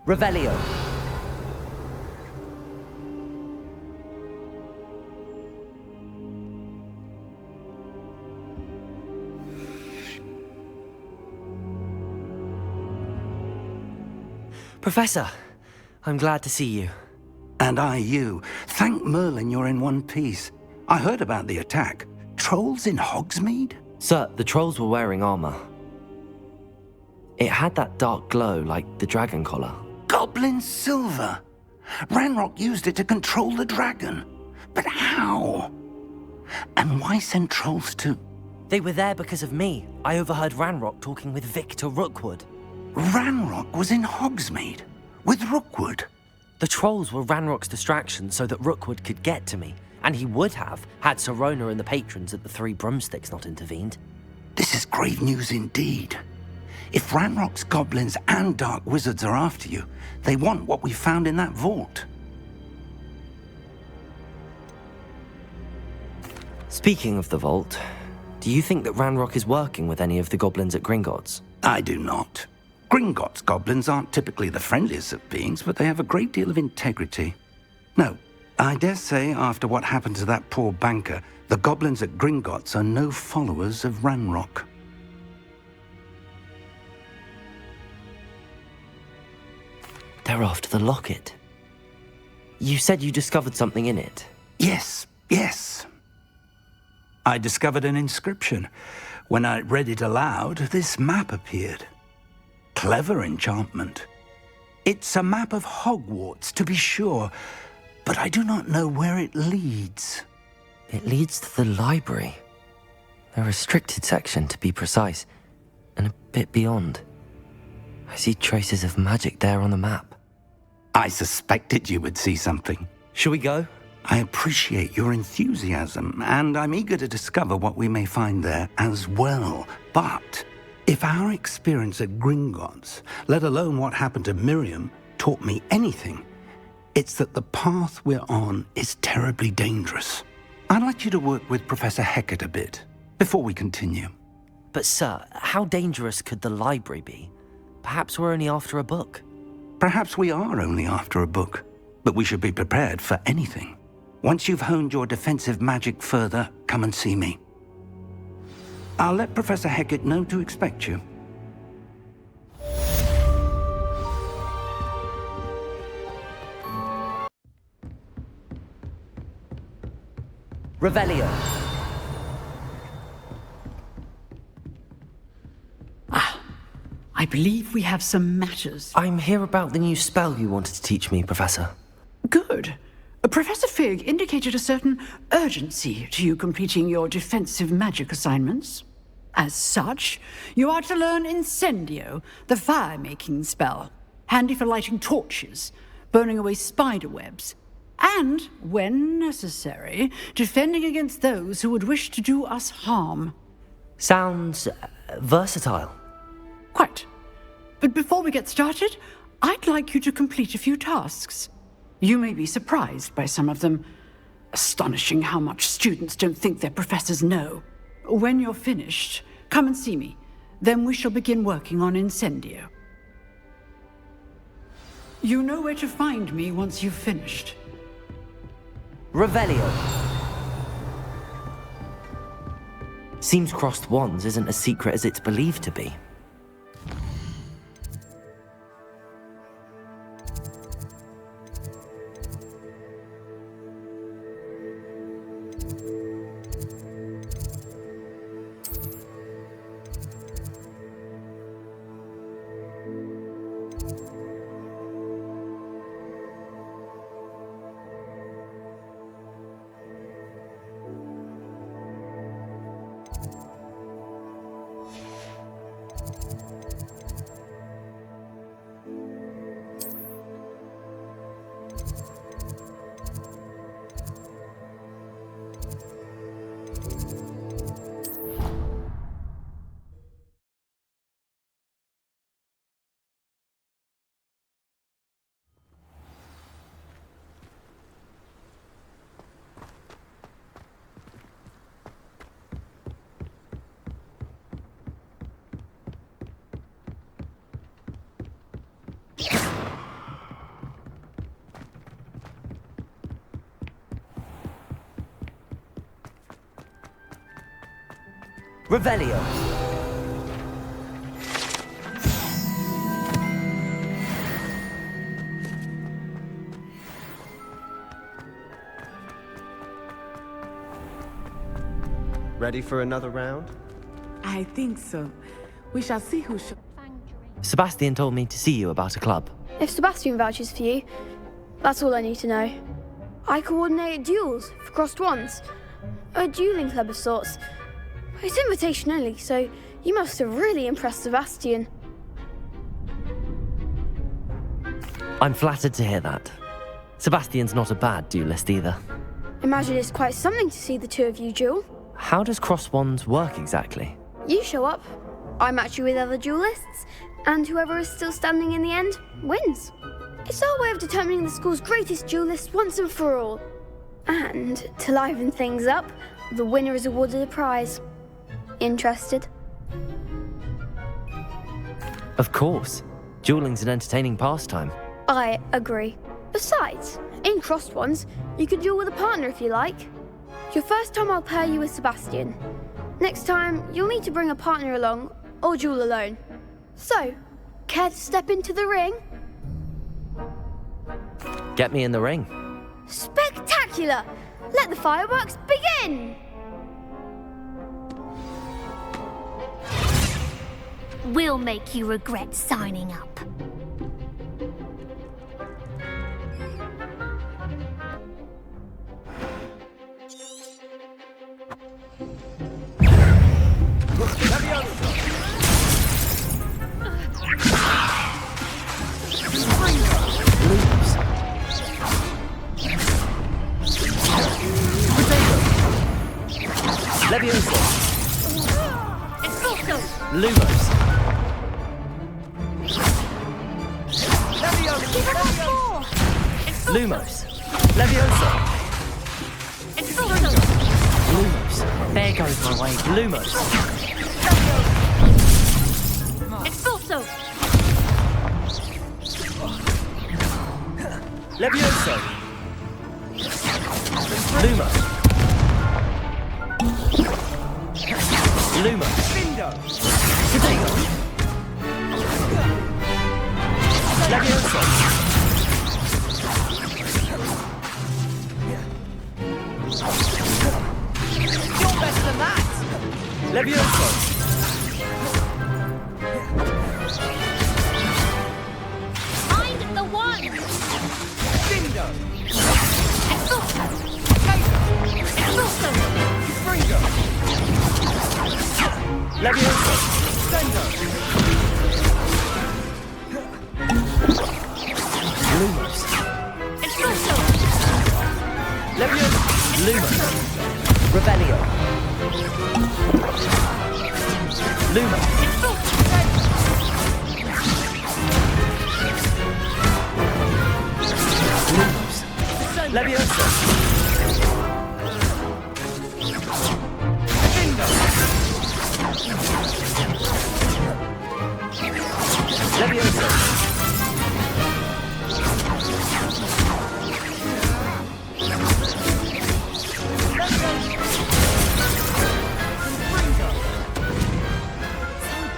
Revelio. Professor, I'm glad to see you. And I you. Thank Merlin you're in one piece. I heard about the attack. Trolls in Hogsmeade? Sir, the trolls were wearing armor. It had that dark glow like the dragon collar. Goblin silver! Ranrock used it to control the dragon. But how? And why send trolls to... They were there because of me. I overheard Ranrock talking with Victor Rookwood. Ranrock was in Hogsmeade? With Rookwood? The trolls were Ranrock's distraction so that Rookwood could get to me. And he would have, had Sirona and the patrons at the Three Broomsticks not intervened. This is grave news indeed. If Ranrock's goblins and dark wizards are after you, they want what we found in that vault. Speaking of the vault, do you think that Ranrock is working with any of the goblins at Gringotts? I do not. Gringotts goblins aren't typically the friendliest of beings, but they have a great deal of integrity. No, I dare say after what happened to that poor banker, the goblins at Gringotts are no followers of Ranrock. They're after the locket. You said you discovered something in it. Yes. I discovered an inscription. When I read it aloud, this map appeared. Clever enchantment. It's a map of Hogwarts, to be sure, but I do not know where it leads. It leads to the library. A restricted section, to be precise, and a bit beyond. I see traces of magic there on the map. I suspected you would see something. Shall we go? I appreciate your enthusiasm, and I'm eager to discover what we may find there as well. But if our experience at Gringotts, let alone what happened to Miriam, taught me anything, it's that the path we're on is terribly dangerous. I'd like you to work with Professor Hecat a bit before we continue. But sir, how dangerous could the library be? Perhaps we're only after a book. Perhaps we are only after a book, but we should be prepared for anything. Once you've honed your defensive magic further, come and see me. I'll let Professor Hecat know to expect you. Revelio. I believe we have some matters. I'm here about the new spell you wanted to teach me, Professor. Good. Professor Fig indicated a certain urgency to you completing your defensive magic assignments. As such, you are to learn Incendio, the fire-making spell, handy for lighting torches, burning away spider webs, and, when necessary, defending against those who would wish to do us harm. Sounds versatile. Quite. But before we get started, I'd like you to complete a few tasks. You may be surprised by some of them. Astonishing how much students don't think their professors know. When you're finished, come and see me. Then we shall begin working on Incendio. You know where to find me once you've finished. Revelio. Seems crossed wands isn't as secret as it's believed to be. Revelio. Ready for another round? I think so. We shall see who shall. Sebastian told me to see you about a club. If Sebastian vouches for you, that's all I need to know. I coordinate duels for crossed wands. A dueling club of sorts. It's invitation only, so you must have really impressed Sebastian. I'm flattered to hear that. Sebastian's not a bad duelist either. Imagine it's quite something to see the two of you duel. How does cross wands work exactly? You show up, I match you with other duelists, and whoever is still standing in the end wins. It's our way of determining the school's greatest duelist once and for all. And to liven things up, the winner is awarded a prize. Interested? Of course. Dueling's an entertaining pastime. I agree. Besides, in crossed ones, you can duel with a partner if you like. Your first time I'll pair you with Sebastian. Next time, you'll need to bring a partner along, or duel alone. So, care to step into the ring? Get me in the ring. Spectacular! Let the fireworks begin! We'll make you regret signing up. Leviosa. Expulso! Lumos. Lumos. Leviosa. Expulso! Lumos. There goes my way. Lumos. Expulso! Leviosa. Lumos. Lumos. Potato. Leviosa. You're better than that! Leviosa! Find the one! Bindo! Expulso! Expulso! Fringo! Leviosa! Stendo! Lumos! Expulso! Leviosa! Lumos! Revelio! Lumos! Lumos! Leviosa! Bindo! Leviosa!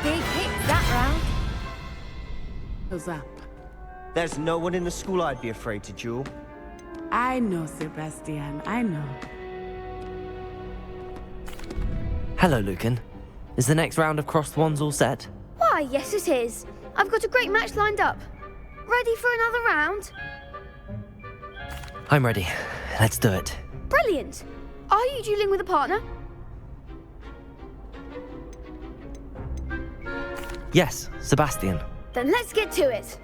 Big hit that round. Goes up. There's no one in the school I'd be afraid to duel. I know, Sebastian. I know. Hello, Lucan. Is the next round of crossed wands all set? Why, yes it is. I've got a great match lined up. Ready for another round? I'm ready. Let's do it. Brilliant. Are you dueling with a partner? Yes, Sebastian. Then let's get to it.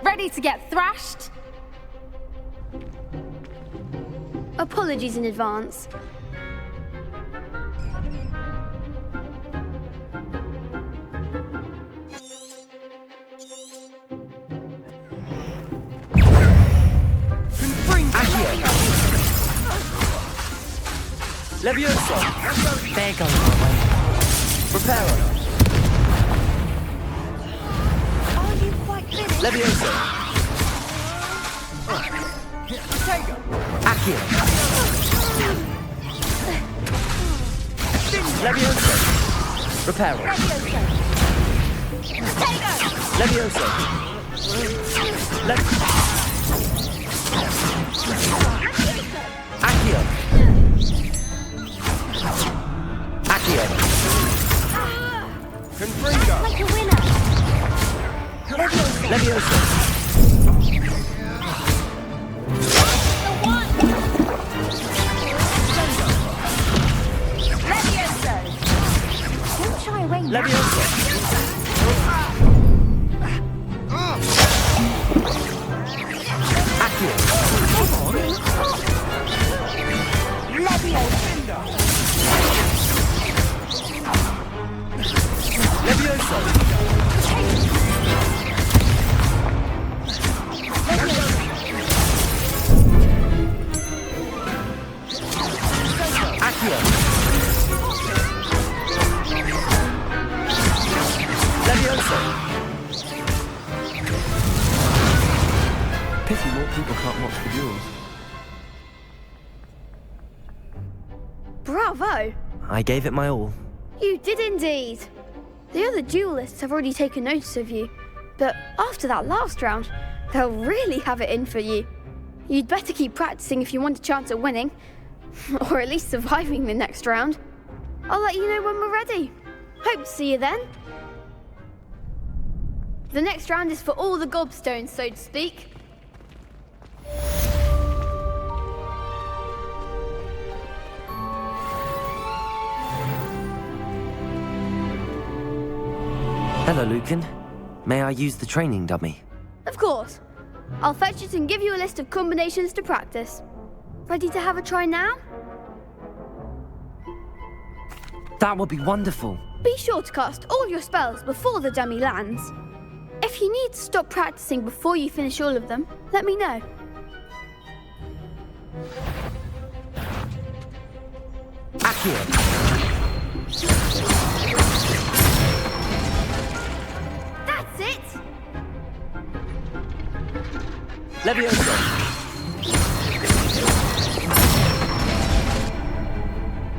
Ready to get thrashed? Apologies in advance. Leviosa! There goes my way. Preparo! Are you quite finished? Leviosa! Accio! Levioso. Reparo. Levioso. Accio. Accio. Confringo. Like a winner. Levioso. Don't shy away now. Levioso. Accio. Levioso. Accio. Levioso. Pity more people can't watch the duels. Bravo! I gave it my all. You did indeed. The other duelists have already taken notice of you, but after that last round, they'll really have it in for you. You'd better keep practicing if you want a chance at winning, or at least surviving the next round. I'll let you know when we're ready. Hope to see you then. The next round is for all the gobstones, so to speak. Hello, Lucan. May I use the training dummy? Of course. I'll fetch it and give you a list of combinations to practice. Ready to have a try now? That would be wonderful. Be sure to cast all your spells before the dummy lands. If you need to stop practicing before you finish all of them, let me know. Accio. That's it! Levioso.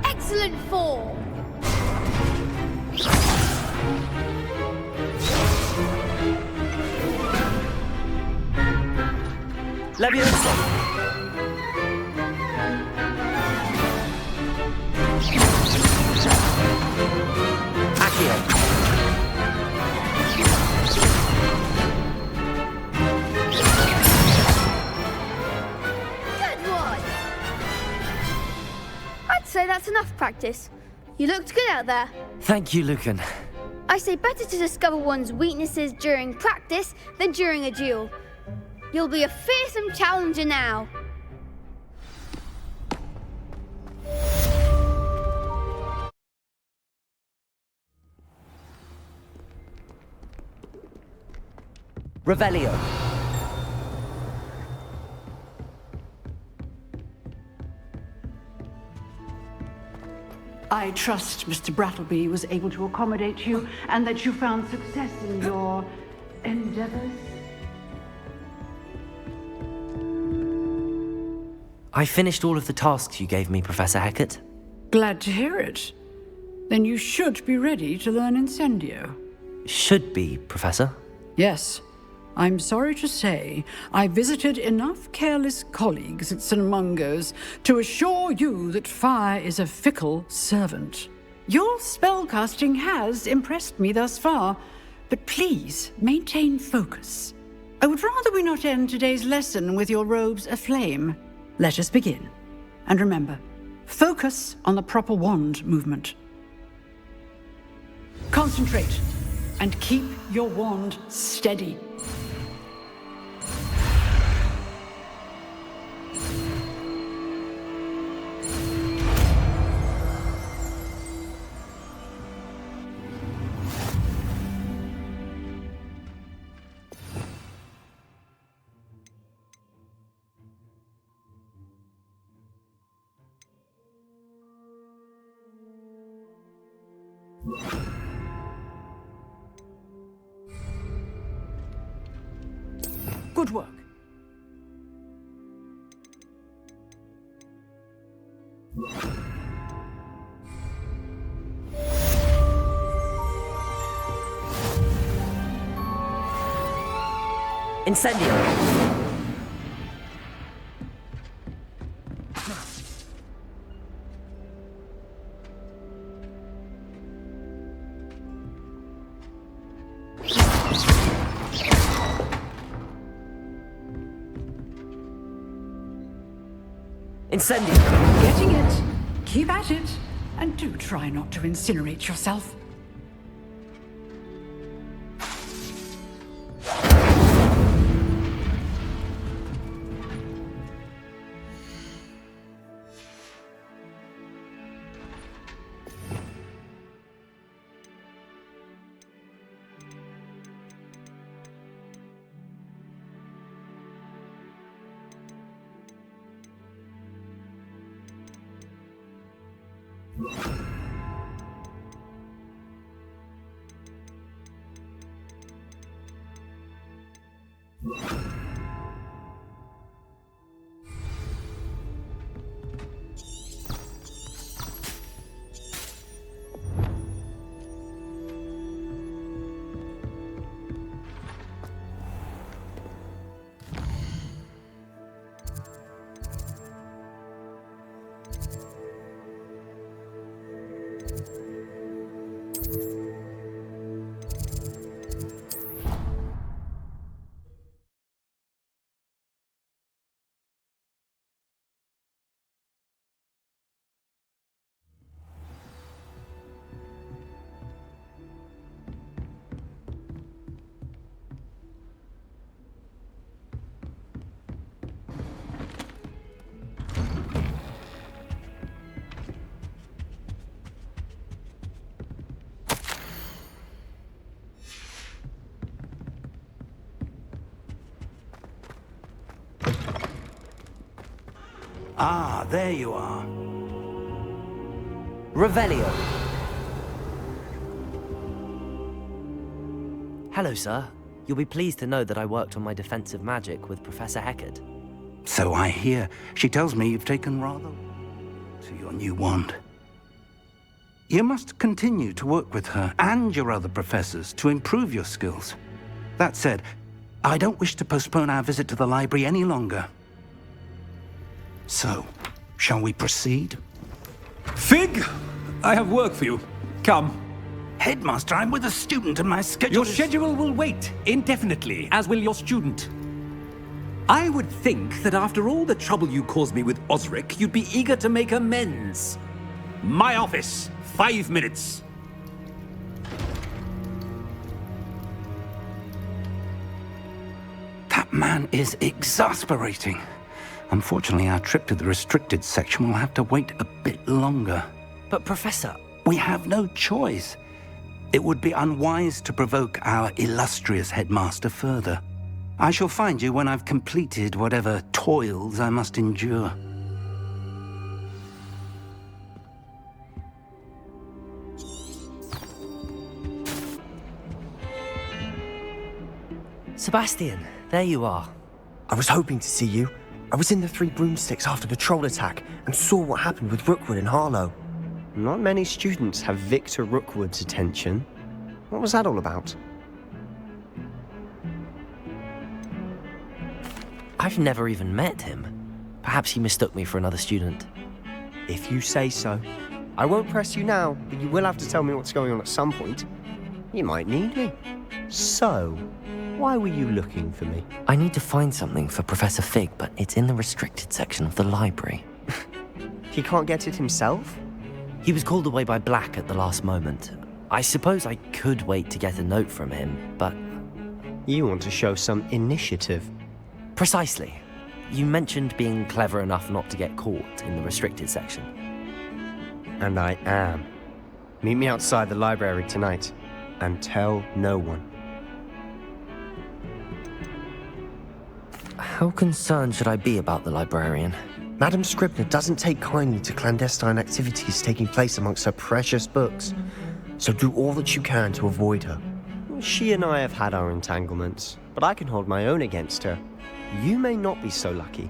Excellent form! Levioso. Accio. Good one! I'd say that's enough practice. You looked good out there. Thank you, Lucan. I say better to discover one's weaknesses during practice than during a duel. You'll be a fearsome challenger now. Revelio. I trust Mr. Brattleby was able to accommodate you and that you found success in your endeavors. I finished all of the tasks you gave me, Professor Hecat. Glad to hear it. Then you should be ready to learn Incendio. Should be, Professor. Yes. I'm sorry to say, I visited enough careless colleagues at St. Mungo's to assure you that fire is a fickle servant. Your spellcasting has impressed me thus far, but please maintain focus. I would rather we not end today's lesson with your robes aflame. Let us begin. And remember, focus on the proper wand movement. Concentrate and keep your wand steady. Good work. Incendio! Incendio! Getting it. Keep at it. And do try not to incinerate yourself. Ah, there you are. Revelio. Hello, sir. You'll be pleased to know that I worked on my defensive magic with Professor Heckard. So I hear. She tells me you've taken rather to your new wand. You must continue to work with her and your other professors to improve your skills. That said, I don't wish to postpone our visit to the library any longer. So, shall we proceed? Fig! I have work for you. Come. Headmaster, I'm with a student and my schedule Your schedule will wait indefinitely, as will your student. I would think that after all the trouble you caused me with Osric, you'd be eager to make amends. My office, 5 minutes. That man is exasperating. Unfortunately, our trip to the restricted section will have to wait a bit longer. But, Professor... We have no choice. It would be unwise to provoke our illustrious headmaster further. I shall find you when I've completed whatever toils I must endure. Sebastian, there you are. I was hoping to see you. I was in the Three Broomsticks after the troll attack and saw what happened with Rookwood and Harlow. Not many students have Victor Rookwood's attention. What was that all about? I've never even met him. Perhaps he mistook me for another student. If you say so. I won't press you now, but you will have to tell me what's going on at some point. You might need me. So, why were you looking for me? I need to find something for Professor Fig, but it's in the restricted section of the library. He can't get it himself? He was called away by Black at the last moment. I suppose I could wait to get a note from him, but... You want to show some initiative. Precisely. You mentioned being clever enough not to get caught in the restricted section. And I am. Meet me outside the library tonight, and tell no one. How concerned should I be about the librarian? Madam Scribner doesn't take kindly to clandestine activities taking place amongst her precious books, so do all that you can to avoid her. She and I have had our entanglements, but I can hold my own against her. You may not be so lucky.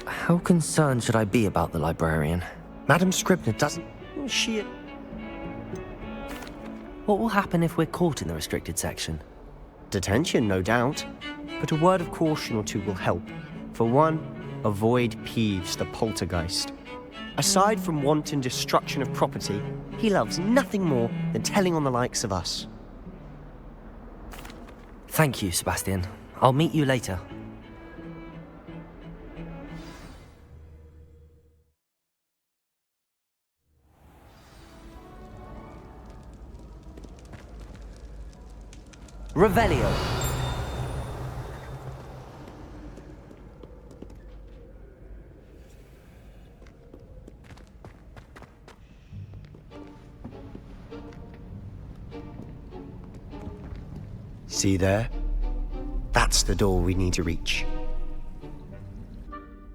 How concerned should I be about the librarian? Madam Scribner doesn't... What will happen if we're caught in the restricted section? Detention, no doubt. But a word of caution or two will help. For one, avoid Peeves, the poltergeist. Aside from wanton destruction of property, he loves nothing more than telling on the likes of us. Thank you, Sebastian. I'll meet you later. Revelio. See there? That's the door we need to reach.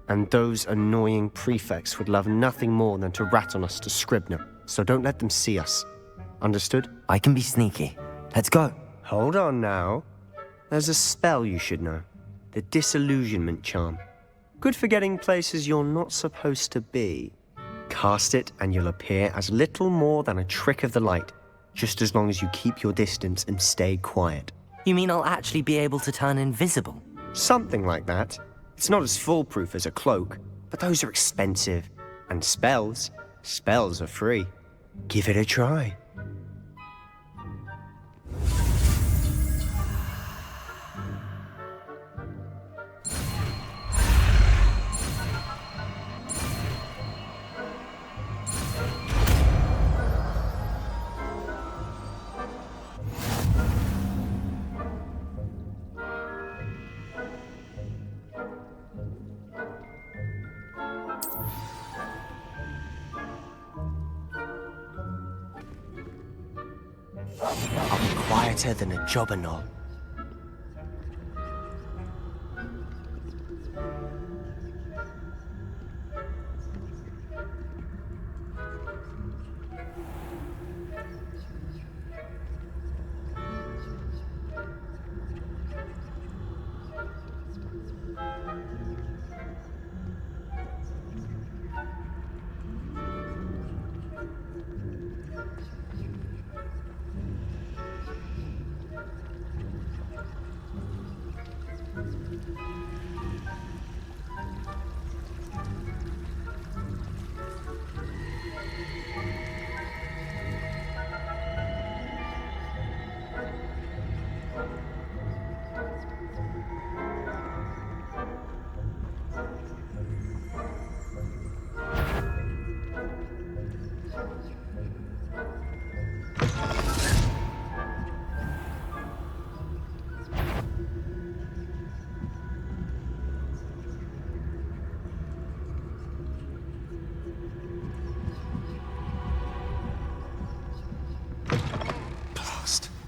And those annoying prefects would love nothing more than to rat on us to Scribner, so don't let them see us. Understood? I can be sneaky. Let's go. Hold on now. There's a spell you should know. The Disillusionment Charm. Good for getting places you're not supposed to be. Cast it and you'll appear as little more than a trick of the light, just as long as you keep your distance and stay quiet. You mean I'll actually be able to turn invisible? Something like that. It's not as foolproof as a cloak, but those are expensive. And spells are free. Give it a try. I'll be quieter than a jobberknoll.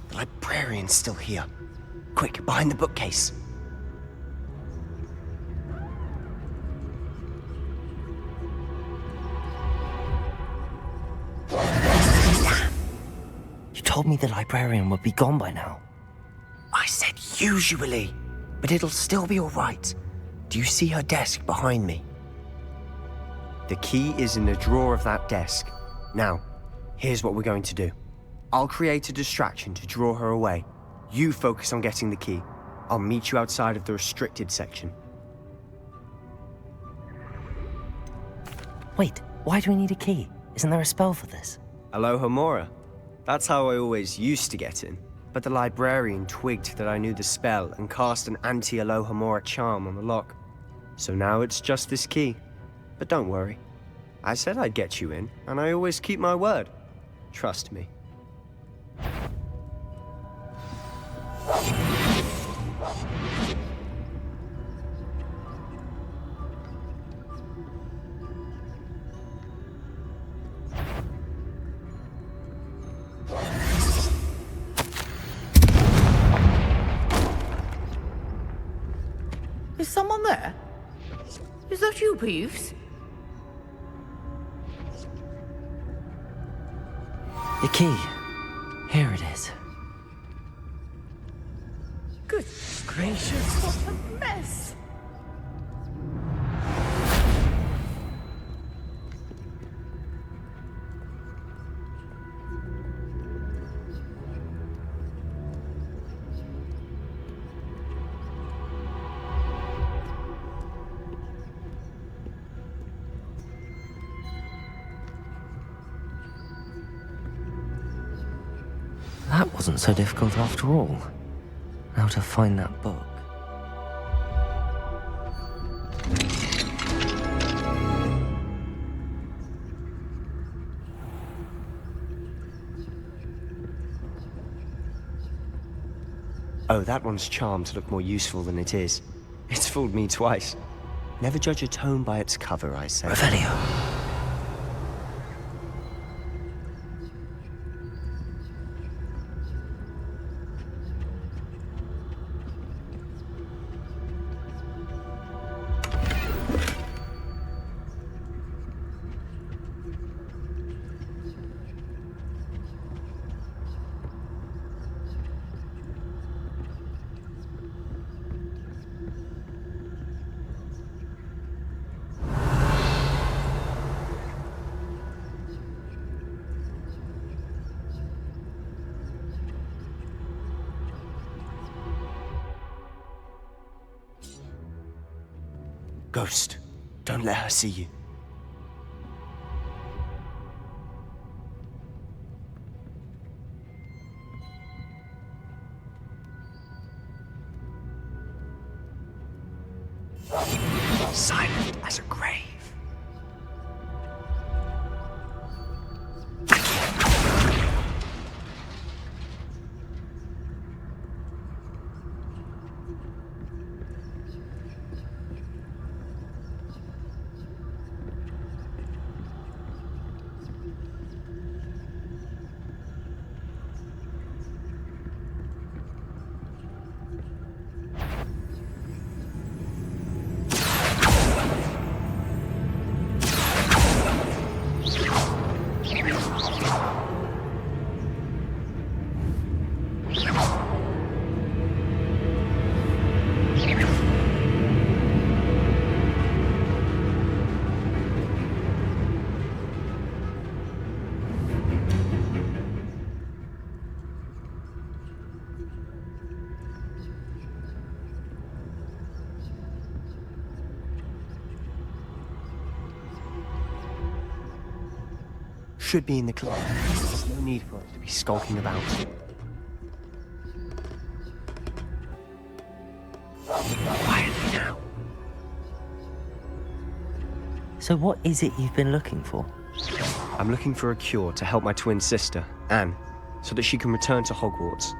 The librarian's still here. Quick, behind the bookcase. You told me the librarian would be gone by now. I said usually, but it'll still be all right. Do you see her desk behind me? The key is in the drawer of that desk. Now, here's what we're going to do. I'll create a distraction to draw her away. You focus on getting the key. I'll meet you outside of the restricted section. Wait, why do we need a key? Isn't there a spell for this? Alohomora. That's how I always used to get in. But the librarian twigged that I knew the spell and cast an anti-Alohomora charm on the lock. So now it's just this key. But don't worry. I said I'd get you in, and I always keep my word. Trust me. Is someone there? Is that you, Peeves? The key. Here it is. Good gracious, what a mess! that wasn't so difficult after all. Now to find that book. Oh, that one's charmed to look more useful than it is. It's fooled me twice. Never judge a tome by its cover, I say. Revelio. Ghost, don't let her see you. Silent as a grave. Should be in the club. There's no need for us to be skulking about. Quietly now. So what is it you've been looking for? I'm looking for a cure to help my twin sister, Anne, so that she can return to Hogwarts.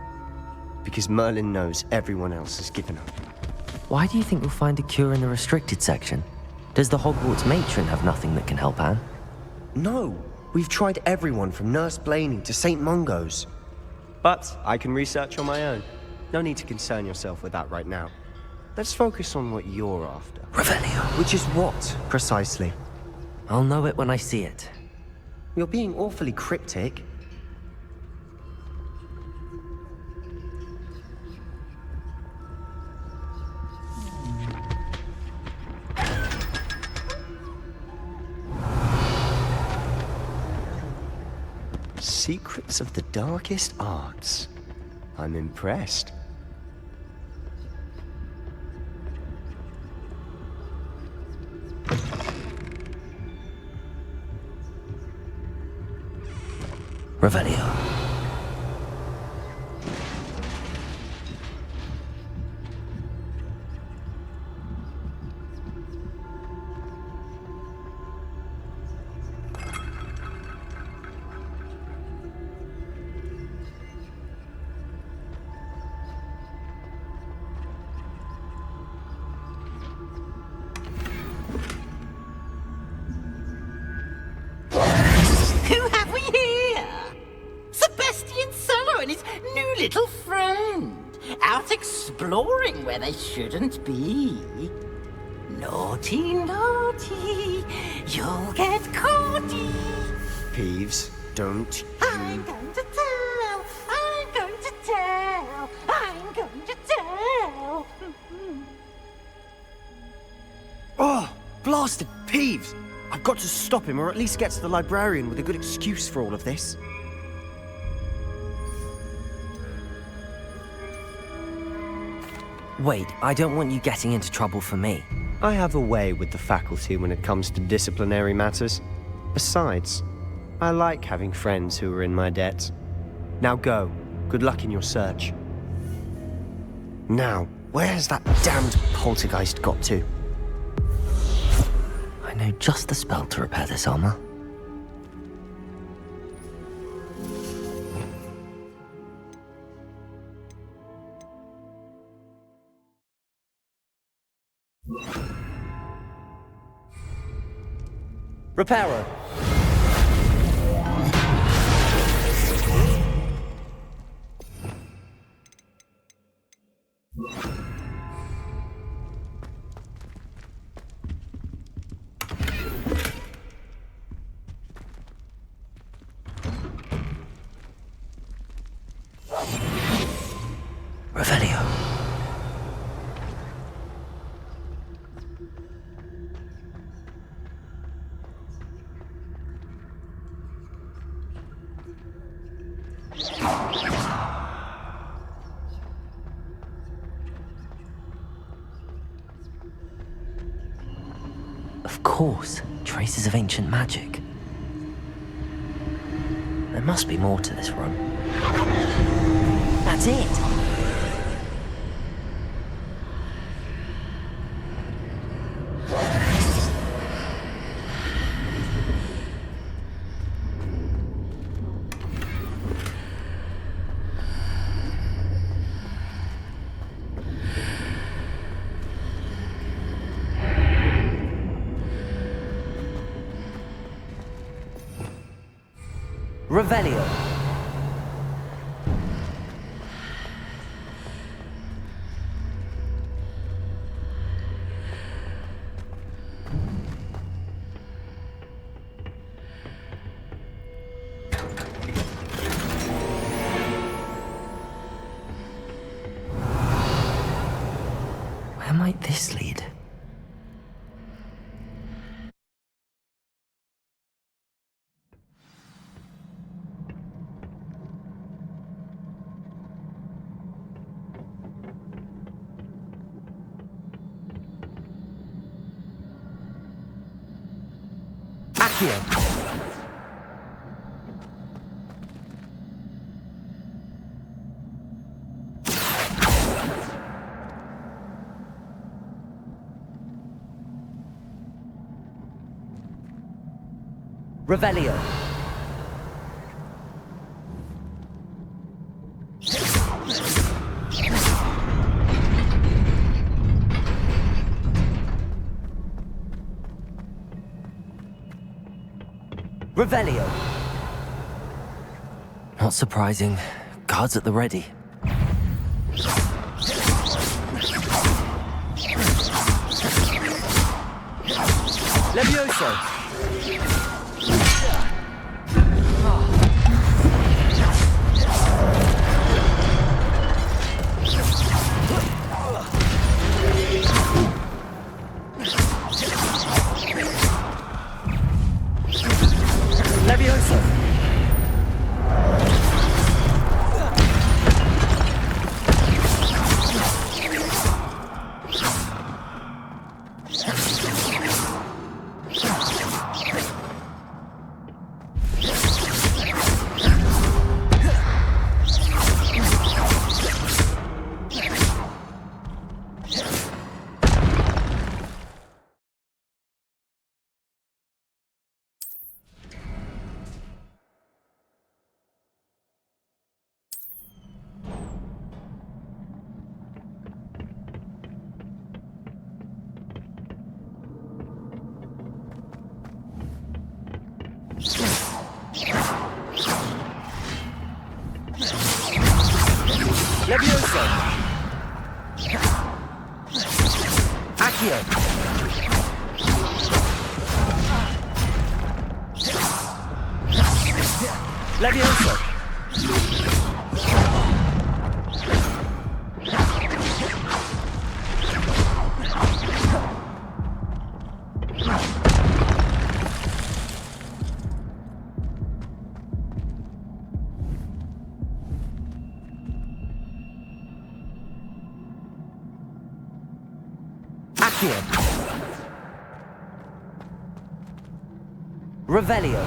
Because Merlin knows everyone else has given up. Why do you think we'll find a cure in the restricted section? Does the Hogwarts matron have nothing that can help Anne? No! We've tried everyone from Nurse Blaney to St. Mungo's. But I can research on my own. No need to concern yourself with that right now. Let's focus on what you're after. Revelio. Which is what, precisely? I'll know it when I see it. You're being awfully cryptic. Secrets of the darkest arts. I'm impressed. Revelio. Who have we here? Sebastian Solo and his new little friend, out exploring where they shouldn't be. Naughty, naughty, you'll get caughty. Peeves, don't you... I'm going to tell, I'm going to tell, I'm going to tell. Oh, blasted Peeves! I've got to stop him, or at least get to the librarian with a good excuse for all of this. Wait, I don't want you getting into trouble for me. I have a way with the faculty when it comes to disciplinary matters. Besides, I like having friends who are in my debt. Now go, Good luck in your search. Now, where's that damned poltergeist got to? I know just the spell to repair this armor. Repairer! Revelio. Of course, traces of ancient magic. There must be more to this room. That's it! Revelio. Where might this lead? Accio! Revelio. Revelio. Not surprising. Guards at the ready. Levioso. Levioso. Levioso. Accio. Levioso. Accio. Revelio.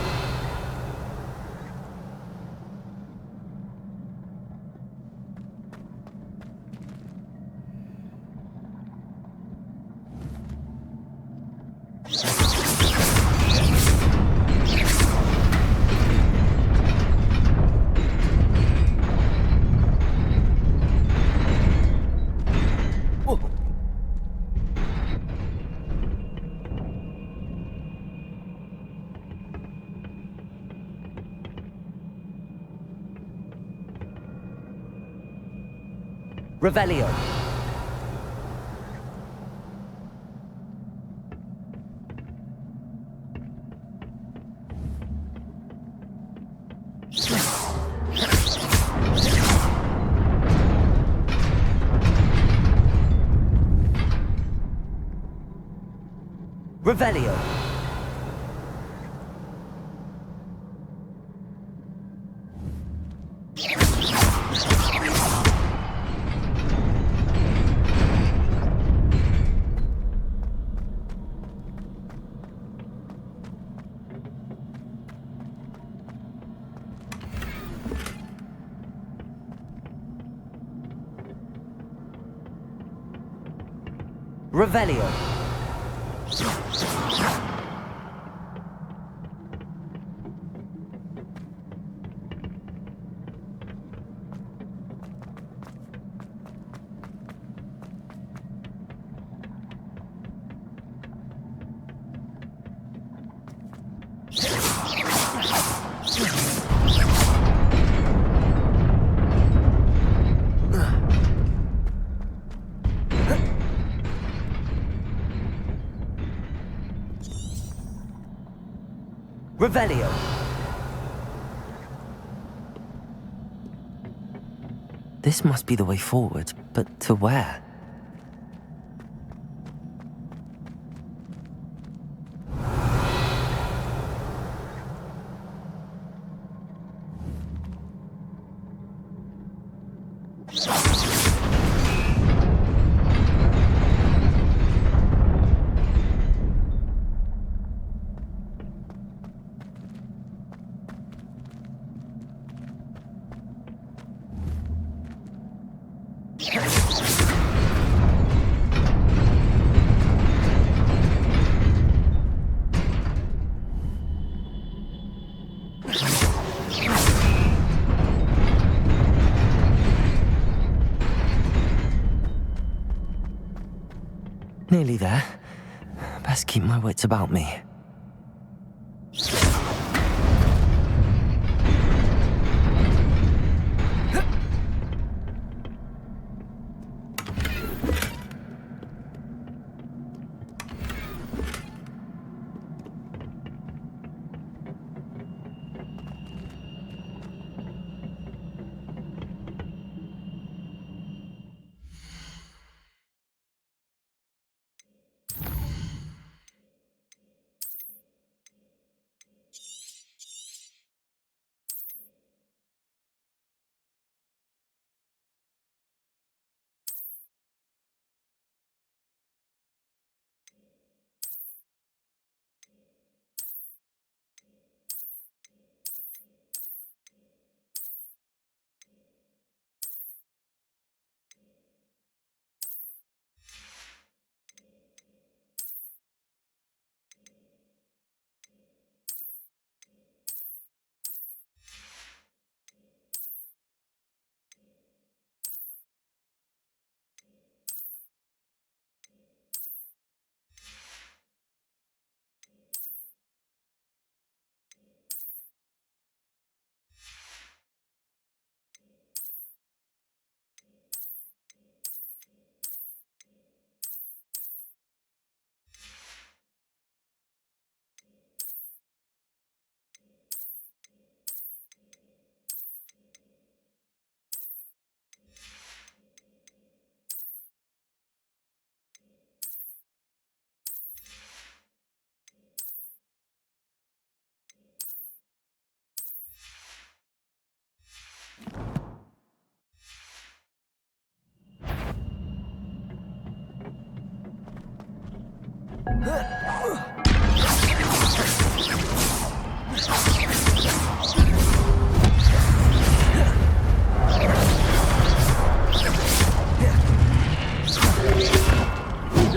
Revelio. Revelio. Revelio. Revelio. This must be the way forward, but to where? Nearly there. Best keep my wits about me.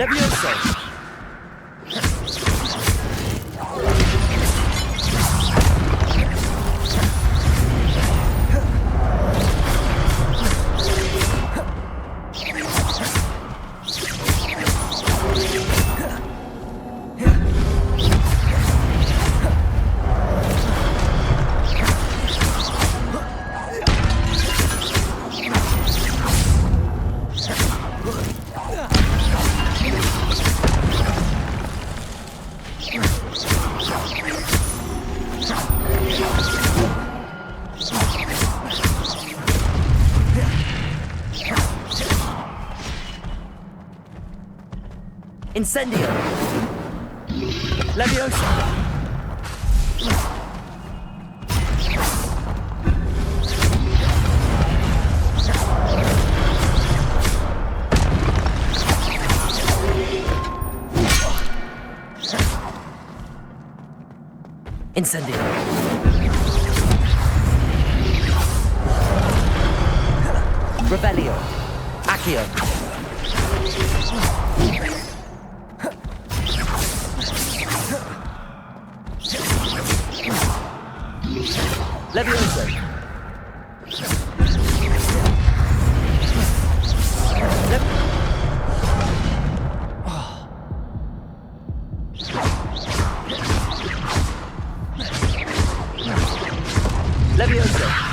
Levioso! Incendio! Leviosa! Incendio! Rebellio! Accio! Leviosa! Leviosa!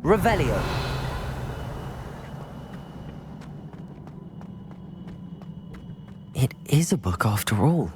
Revelio. It is a book after all.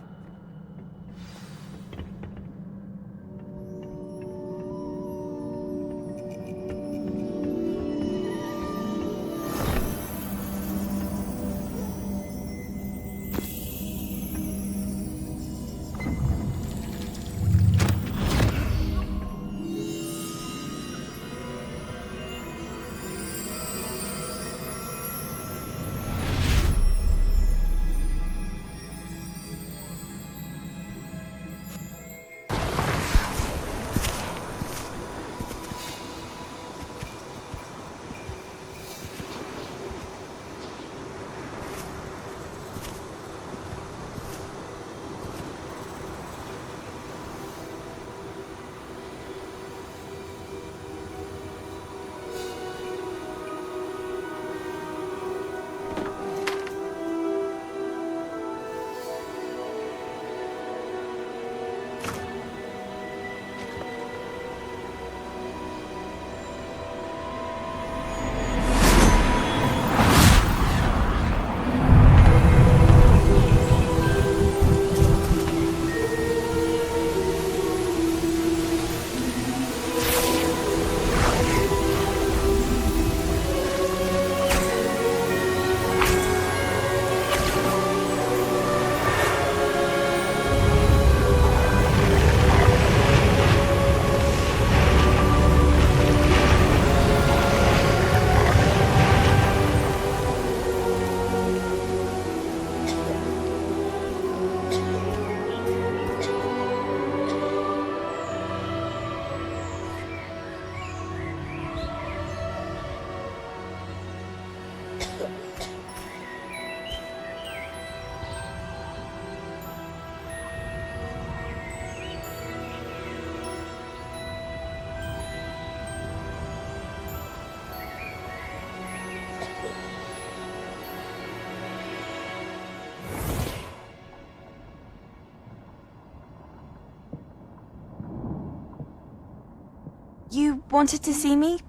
You wanted to see me?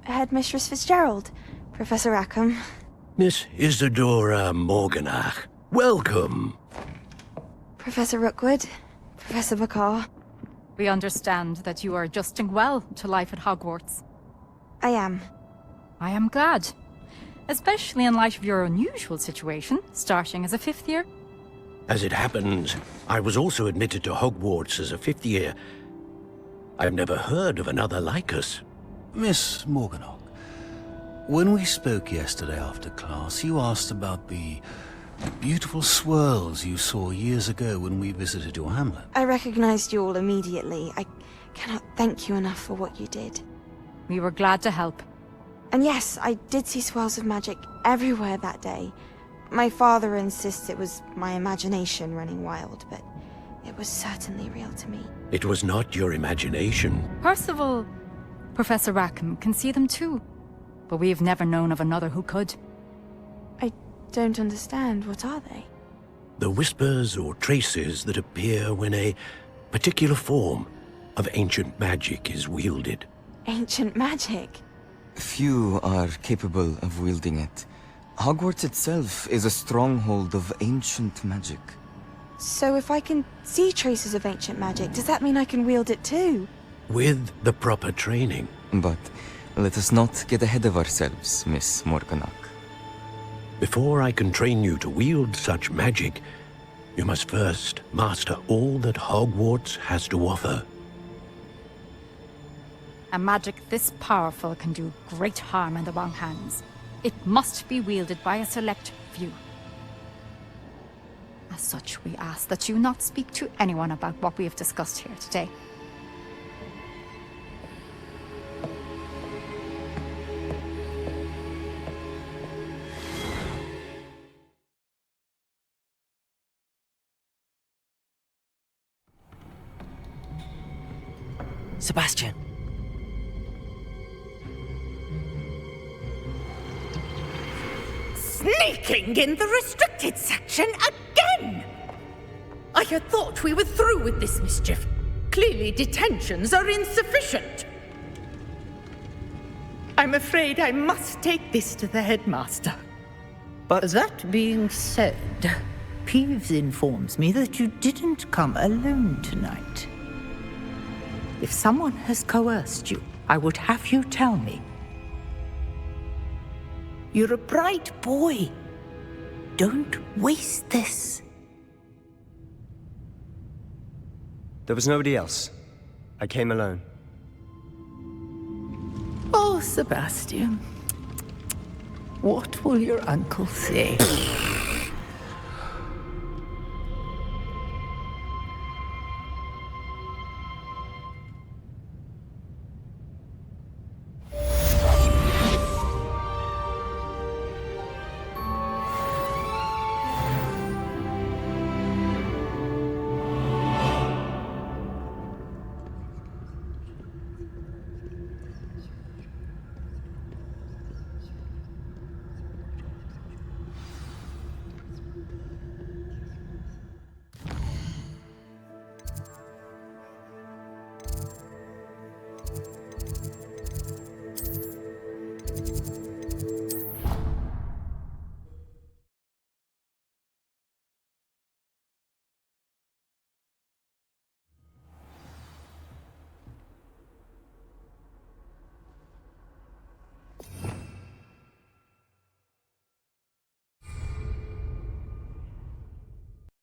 Headmistress Fitzgerald? Professor Rackham? Miss Isadora Morganach, welcome. Professor Rookwood? Professor Bakar? We understand that you are adjusting well to life at Hogwarts. I am. I am glad. Especially in light of your unusual situation, starting as a fifth year. As it happens, I was also admitted to Hogwarts as a fifth year. I've never heard of another like us. Miss Morganach, when we spoke yesterday after class, you asked about the beautiful swirls you saw years ago when we visited your hamlet. I recognized you all immediately. I cannot thank you enough for what you did. We were glad to help. And yes, I did see swirls of magic everywhere that day. My father insists it was my imagination running wild, but It was certainly real to me. It was not your imagination. Percival, Professor Rackham can see them too. But we've never known of another who could. I don't understand. What are they? The whispers or traces that appear when a particular form of ancient magic is wielded. Ancient magic? Few are capable of wielding it. Hogwarts itself is a stronghold of ancient magic. So if I can see traces of ancient magic, does that mean I can wield it too? With the proper training. But let us not get ahead of ourselves, Miss Morganach. Before I can train you to wield such magic, you must first master all that Hogwarts has to offer. A magic this powerful can do great harm in the wrong hands. It must be wielded by a select few. As such, we ask that you not speak to anyone about what we have discussed here today. Sebastian. Sneaking in the restricted section again! I had thought we were through with this mischief. Clearly detentions are insufficient. I'm afraid I must take this to the headmaster. But that being said, Peeves informs me that you didn't come alone tonight. If someone has coerced you, I would have you tell me. You're a bright boy. Don't waste this. There was nobody else. I came alone. Oh, Sebastian. What will your uncle say?